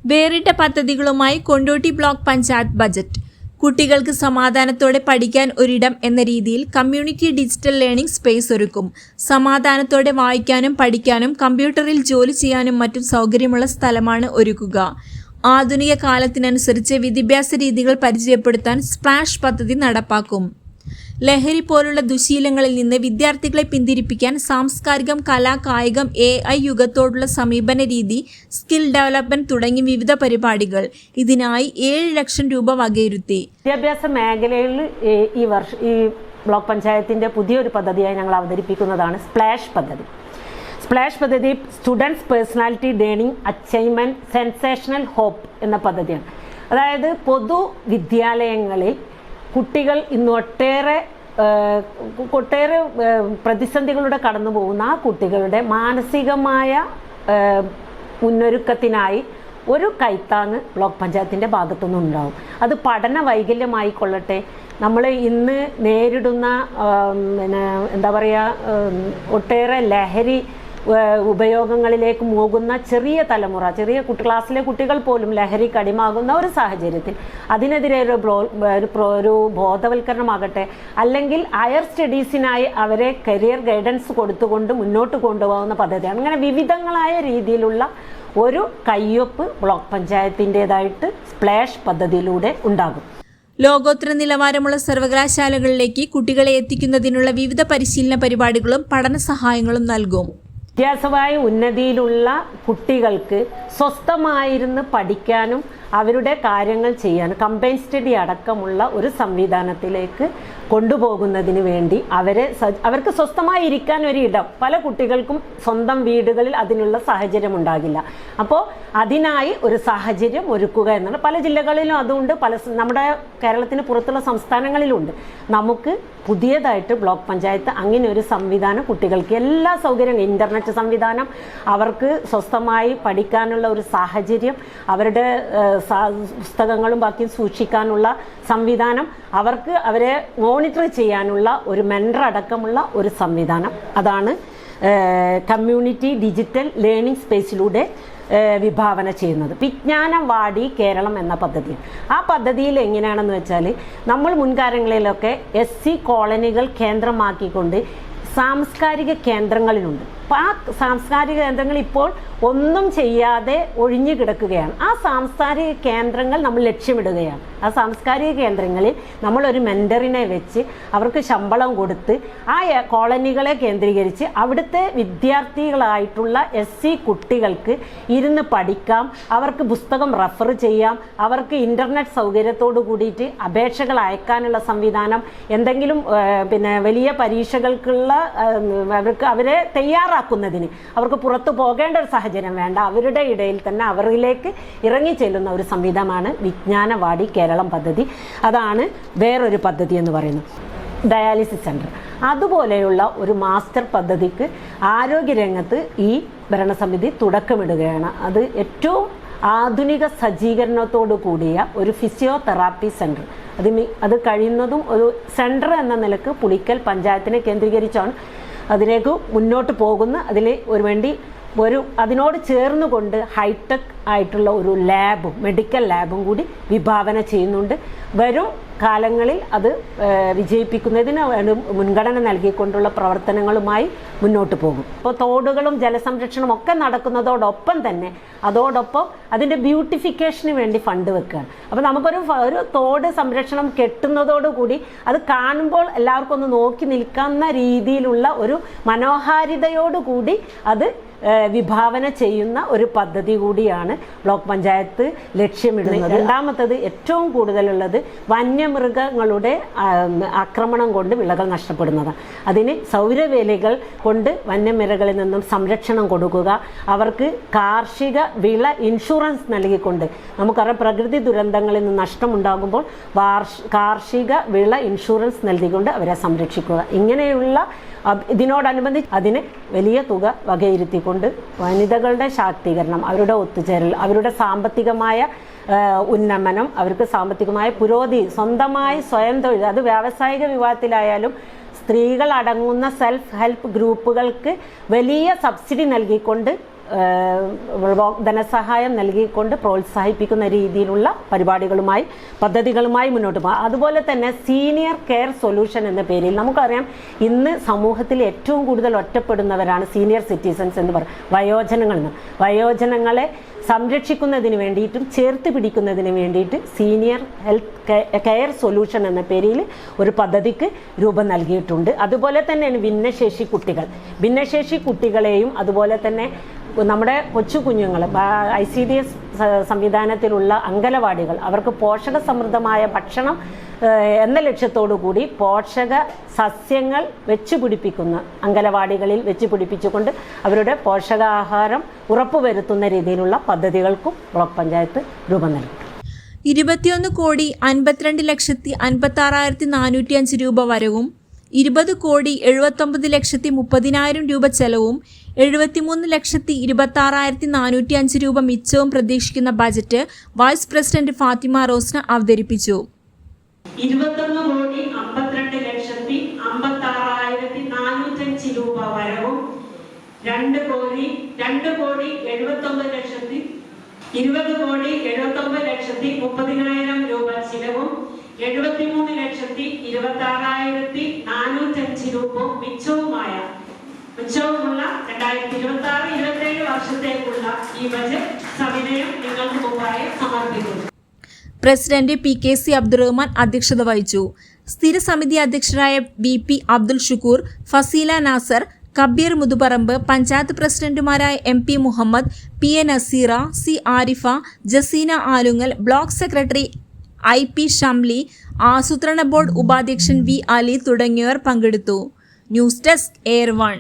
വേറിട്ട പദ്ധതികളുമായി Kondotty block panchayat budget. കുട്ടികൾക്ക് സമാധാനത്തോടെ പഠിക്കാൻ ഒരിടം എന്ന രീതിയിൽ കമ്മ്യൂണിറ്റി ഡിജിറ്റൽ ലേണിംഗ് സ്പേസ് ഒരുക്കും. സമാധാനത്തോടെ വായിക്കാനും പഠിക്കാനും കമ്പ്യൂട്ടറിൽ ജോലി ചെയ്യാനും മറ്റും സൗകര്യമുള്ള സ്ഥലമാണ് ഒരുക്കുക. ആധുനിക കാലത്തിനനുസരിച്ച് വിദ്യാഭ്യാസ രീതികൾ പരിചയപ്പെടുത്താൻ സ്പ്ലാഷ് പദ്ധതി നടപ്പാക്കും. ലഹരി പോലുള്ള ദുശീലങ്ങളിൽ നിന്ന് വിദ്യാർത്ഥികളെ പിന്തിരിപ്പിക്കാൻ സാംസ്കാരികം, കലാ, കായികം, AI യുഗത്തോടുള്ള സമീപന രീതി, സ്കിൽ ഡെവലപ്മെന്റ് തുടങ്ങി വിവിധ പരിപാടികൾ. ഇതിനായി 7 ലക്ഷം രൂപ വകയിരുത്തി. വിദ്യാഭ്യാസ മേഖലയിൽ ഈ ബ്ലോക്ക് പഞ്ചായത്തിന്റെ പുതിയൊരു പദ്ധതിയായി ഞങ്ങൾ അവതരിപ്പിക്കുന്നതാണ് സ്പ്ലാഷ് പദ്ധതി. സ്പ്ലാഷ് പദ്ധതി students personality learning achievement sensational hope എന്ന പദ്ധതിയാണ്. അതായത് പൊതുവിദ്യാലയങ്ങളിൽ കുട്ടികൾ ഇന്ന് ഒട്ടേറെ പ്രതിസന്ധികളുടെ കടന്നു പോകുന്ന ആ കുട്ടികളുടെ മാനസികമായ മുന്നൊരുക്കത്തിനായി ഒരു കൈത്താങ്ങ് ബ്ലോക്ക് പഞ്ചായത്തിൻ്റെ ഭാഗത്തുനിന്നും ഉണ്ടാവും. അത് പഠന വൈകല്യമായിക്കൊള്ളട്ടെ, നമ്മൾ ഇന്ന് നേരിടുന്ന എന്താ പറയുക, ഒട്ടേറെ ലഹരി ഉപയോഗങ്ങളിലേക്ക് പോകുന്ന ചെറിയ തലമുറ, ചെറിയ ക്ലാസ്സിലെ കുട്ടികൾ പോലും ലഹരിക്ക് അടിമാകുന്ന ഒരു സാഹചര്യത്തിൽ അതിനെതിരെ ഒരു ബോധവൽക്കരണമാകട്ടെ, അല്ലെങ്കിൽ ഹയർ സ്റ്റഡീസിനായി അവരെ കരിയർ ഗൈഡൻസ് കൊടുത്തുകൊണ്ട് മുന്നോട്ട് കൊണ്ടുപോകുന്ന പദ്ധതിയാണ്. അങ്ങനെ വിവിധങ്ങളായ രീതിയിലുള്ള ഒരു കയ്യൊപ്പ് ബ്ലോക്ക് പഞ്ചായത്തിൻ്റെതായിട്ട് സ്പ്ലാഷ് പദ്ധതിയിലൂടെ ഉണ്ടാകും. ലോകോത്തര നിലവാരമുള്ള സർവകലാശാലകളിലേക്ക് കുട്ടികളെ എത്തിക്കുന്നതിനുള്ള വിവിധ പരിശീലന പരിപാടികളും പഠന സഹായങ്ങളും നൽകും. വിദ്യാഭ്യാസമായ ഉന്നതിയിലുള്ള കുട്ടികൾക്ക് സ്വസ്ഥമായിരുന്ന് പഠിക്കാനും അവരുടെ കാര്യങ്ങൾ ചെയ്യാനും കമ്പൈൻ സ്റ്റഡി അടക്കമുള്ള ഒരു സംവിധാനത്തിലേക്ക് കൊണ്ടുപോകുന്നതിന് വേണ്ടി അവർക്ക് സ്വസ്ഥമായി ഇരിക്കാൻ ഒരു ഇടം, പല കുട്ടികൾക്കും സ്വന്തം വീടുകളിൽ അതിനുള്ള സാഹചര്യം ഉണ്ടാകില്ല. അപ്പോൾ അതിനായി ഒരു സാഹചര്യം ഒരുക്കുക എന്നാണ്. പല ജില്ലകളിലും അതുകൊണ്ട്, നമ്മുടെ കേരളത്തിന് പുറത്തുള്ള സംസ്ഥാനങ്ങളിലുണ്ട്. നമുക്ക് പുതിയതായിട്ട് ബ്ലോക്ക് പഞ്ചായത്ത് അങ്ങനെ ഒരു സംവിധാനം കുട്ടികൾക്ക് എല്ലാ സൗകര്യങ്ങളും, ഇൻ്റർനെറ്റ് സംവിധാനം, അവർക്ക് സ്വസ്ഥമായി പഠിക്കാനുള്ള ഒരു സാഹചര്യം, അവരുടെ പുസ്തകങ്ങളും ബാക്കിയും സൂക്ഷിക്കാനുള്ള സംവിധാനം, അവരെ മോണിറ്റർ ചെയ്യാനുള്ള ഒരു മെൻറ്റർ അടക്കമുള്ള ഒരു സംവിധാനം, അതാണ് കമ്മ്യൂണിറ്റി ഡിജിറ്റൽ ലേണിംഗ് സ്പേസിലൂടെ വിഭാവന ചെയ്യുന്നത്. വിജ്ഞാനവാടി കേരളം എന്ന പദ്ധതിയാണ്. ആ പദ്ധതിയിൽ എങ്ങനെയാണെന്ന് വെച്ചാൽ, നമ്മൾ മുൻകാലങ്ങളിലൊക്കെ SC കോളനികൾ കേന്ദ്രമാക്കിക്കൊണ്ട് സാംസ്കാരിക കേന്ദ്രങ്ങളിലുണ്ട്. അപ്പോൾ ആ സാംസ്കാരിക കേന്ദ്രങ്ങൾ ഇപ്പോൾ ഒന്നും ചെയ്യാതെ ഒഴിഞ്ഞു കിടക്കുകയാണ്. ആ സാംസ്കാരിക കേന്ദ്രങ്ങൾ നമ്മൾ ലക്ഷ്യമിടുകയാണ്. ആ സാംസ്കാരിക കേന്ദ്രങ്ങളിൽ നമ്മളൊരു മെൻറ്ററിനെ വെച്ച് അവർക്ക് ശമ്പളം കൊടുത്ത് ആ കോളനികളെ കേന്ദ്രീകരിച്ച് അവിടുത്തെ വിദ്യാർത്ഥികളായിട്ടുള്ള SC കുട്ടികൾക്ക് ഇരുന്ന് പഠിക്കാം, അവർക്ക് പുസ്തകം റെഫർ ചെയ്യാം, അവർക്ക് ഇൻ്റർനെറ്റ് സൗകര്യത്തോടു കൂടിയിട്ട് അപേക്ഷകൾ അയക്കാനുള്ള സംവിധാനം, എന്തെങ്കിലും വലിയ പരീക്ഷകൾക്കുള്ള അവരെ തയ്യാറാക്കുന്നതിന് അവർക്ക് പുറത്തു പോകേണ്ട ഒരു സാഹചര്യം വേണ്ട, അവരുടെ ഇടയിൽ തന്നെ അവരിലേക്ക് ഇറങ്ങി ചെല്ലുന്ന ഒരു സംവിധാനമാണ് വിജ്ഞാനവാടി കേരളം പദ്ധതി. അതാണ് വേറൊരു പദ്ധതി എന്ന് പറയുന്നത്. ഡയാലിസിസ് സെൻറ്റർ, അതുപോലെയുള്ള ഒരു മാസ്റ്റർ പദ്ധതിക്ക് ആരോഗ്യരംഗത്ത് ഈ ഭരണസമിതി തുടക്കമിടുകയാണ്. അത് ഏറ്റവും ആധുനിക സജ്ജീകരണത്തോടു കൂടിയ ഒരു ഫിസിയോതെറാപ്പി സെൻറ്റർ. അത് കഴിയുന്നതും ഒരു സെൻറ്റർ എന്ന നിലക്ക് പുളിക്കൽ പഞ്ചായത്തിനെ കേന്ദ്രീകരിച്ചാണ് അതിലേക്ക് മുന്നോട്ട് പോകുന്ന. അതിനോട് ചേർന്നുകൊണ്ട് ഹൈടെക് ആയിട്ടുള്ള ഒരു ലാബും, മെഡിക്കൽ ലാബും കൂടി വിഭാവന ചെയ്യുന്നുണ്ട്. വരും കാലങ്ങളിൽ അത് വിജയിപ്പിക്കുന്നതിന് മുൻഗണന നൽകിക്കൊണ്ടുള്ള പ്രവർത്തനങ്ങളുമായി മുന്നോട്ട് പോകും. ഇപ്പോൾ തോടുകളും ജലസംരക്ഷണവും ഒക്കെ നടക്കുന്നതോടൊപ്പം തന്നെ അതോടൊപ്പം അതിൻ്റെ ബ്യൂട്ടിഫിക്കേഷന് വേണ്ടി ഫണ്ട് വെക്കുകയാണ്. അപ്പോൾ നമുക്കൊരു തോട് സംരക്ഷണം കെട്ടുന്നതോടുകൂടി അത് കാണുമ്പോൾ എല്ലാവർക്കും ഒന്ന് നോക്കി നിൽക്കുന്ന രീതിയിലുള്ള ഒരു മനോഹാരിതയോടുകൂടി അത് വിഭാവന ചെയ്യുന്ന ഒരു പദ്ധതി കൂടിയാണ് ബ്ലോക്ക് പഞ്ചായത്ത് ലക്ഷ്യമിടുന്നത്. രണ്ടാമത്തത് ഏറ്റവും കൂടുതലുള്ളത് വന്യമൃഗങ്ങളുടെ ആക്രമണം കൊണ്ട് വിളകൾ നഷ്ടപ്പെടുന്നതാണ്. അതിന് സൗരവേലികൾ കൊണ്ട് വന്യമൃഗങ്ങളിൽ നിന്നും സംരക്ഷണം കൊടുക്കുക, അവർക്ക് കാർഷിക വിള ഇൻഷുറൻസ് നൽകിക്കൊണ്ട്, നമുക്കറിയാം പ്രകൃതി ദുരന്തങ്ങളിൽ നിന്ന് നഷ്ടമുണ്ടാകുമ്പോൾ കാർഷിക വിള ഇൻഷുറൻസ് നൽകിക്കൊണ്ട് അവരെ സംരക്ഷിക്കുക. ഇങ്ങനെയുള്ള ഇതിനോടനുബന്ധിച്ച് അതിന് വലിയ തുക വകയിരുത്തിക്കൊണ്ട് വനിതകളുടെ ശാക്തീകരണം, അവരുടെ ഒത്തുചേരൽ, അവരുടെ സാമ്പത്തികമായ ഉന്നമനം, അവർക്ക് സാമ്പത്തികമായ പുരോഗതി, സ്വന്തമായി സ്വയം തൊഴിൽ, അത് വ്യാവസായിക വിഭാഗത്തിലായാലും സ്ത്രീകൾ അടങ്ങുന്ന സെൽഫ് ഹെൽപ്പ് ഗ്രൂപ്പുകൾക്ക് വലിയ സബ്സിഡി നൽകിക്കൊണ്ട് ധനസഹായം നൽകിക്കൊണ്ട് പ്രോത്സാഹിപ്പിക്കുന്ന രീതിയിലുള്ള പരിപാടികളുമായി പദ്ധതികളുമായി മുന്നോട്ട് പോകുക. അതുപോലെ തന്നെ സീനിയർ കെയർ സൊല്യൂഷൻ എന്ന പേരിൽ നമുക്കറിയാം ഇന്ന് സമൂഹത്തിൽ ഏറ്റവും കൂടുതൽ ഒറ്റപ്പെടുന്നവരാണ് സീനിയർ സിറ്റിസൺസ് എന്ന് പറയും. വയോജനങ്ങളെ സംരക്ഷിക്കുന്നതിന് വേണ്ടിയിട്ടും ചേർത്ത് പിടിക്കുന്നതിന് വേണ്ടിയിട്ട് സീനിയർ ഹെൽത്ത് കെയർ സൊല്യൂഷൻ എന്ന പേരിൽ ഒരു പദ്ധതിക്ക് രൂപം നൽകിയിട്ടുണ്ട്. അതുപോലെ തന്നെയാണ് ഭിന്നശേഷി കുട്ടികളെയും അതുപോലെ തന്നെ നമ്മുടെ കൊച്ചു കുഞ്ഞുങ്ങൾ ICDS സംവിധാനത്തിലുള്ള അങ്കലവാടികൾ അവർക്ക് പോഷക സമൃദ്ധമായ ഭക്ഷണം എന്ന ലക്ഷ്യത്തോടു കൂടി പോഷക സസ്യങ്ങൾ വെച്ചുപിടിപ്പിക്കുന്ന അങ്കലവാടികളിൽ വെച്ചുപിടിപ്പിച്ചുകൊണ്ട് അവരുടെ പോഷകാഹാരം ഉറപ്പുവരുത്തുന്ന രീതിയിലുള്ള പദ്ധതികൾക്കും ബ്ലോക്ക് പഞ്ചായത്ത് രൂപം നൽകി. 21,52,56,405 രൂപ വരവും 20,79,30,000 രൂപ ചെലവും 73,26,405 രൂപ മിച്ചവും പ്രതീക്ഷിക്കുന്ന budget vice president Fathima Rosna അവതരിപ്പിച്ചു. 21,52,56,405 രൂപ വരവും 20,79,30,000 രൂപ ചിലവും 73,26,405 രൂപ മിച്ചവുമുള്ള 2026-27 വർഷത്തേക്കുള്ള ഈ ബജറ്റ് സവിനയം നിങ്ങൾക്ക് മുമ്പായി സമർപ്പിക്കുന്നു. പ്രസിഡന്റ് PKC അബ്ദുറഹ്മാൻ അധ്യക്ഷത വഹിച്ചു. സ്ഥിരസമിതി അധ്യക്ഷരായ BP അബ്ദുൽ ഷുക്കൂർ, ഫസീല നാസർ, കബീർ മുതുപറമ്പ്, പഞ്ചായത്ത് പ്രസിഡന്റുമാരായ MP Muhammad, PA Nazeera, C Arifa, Jaseena Alungal, block secretary IP Shamli, ആസൂത്രണ ബോർഡ് ഉപാധ്യക്ഷൻ V അലി തുടങ്ങിയവർ പങ്കെടുത്തു. News desk air 1.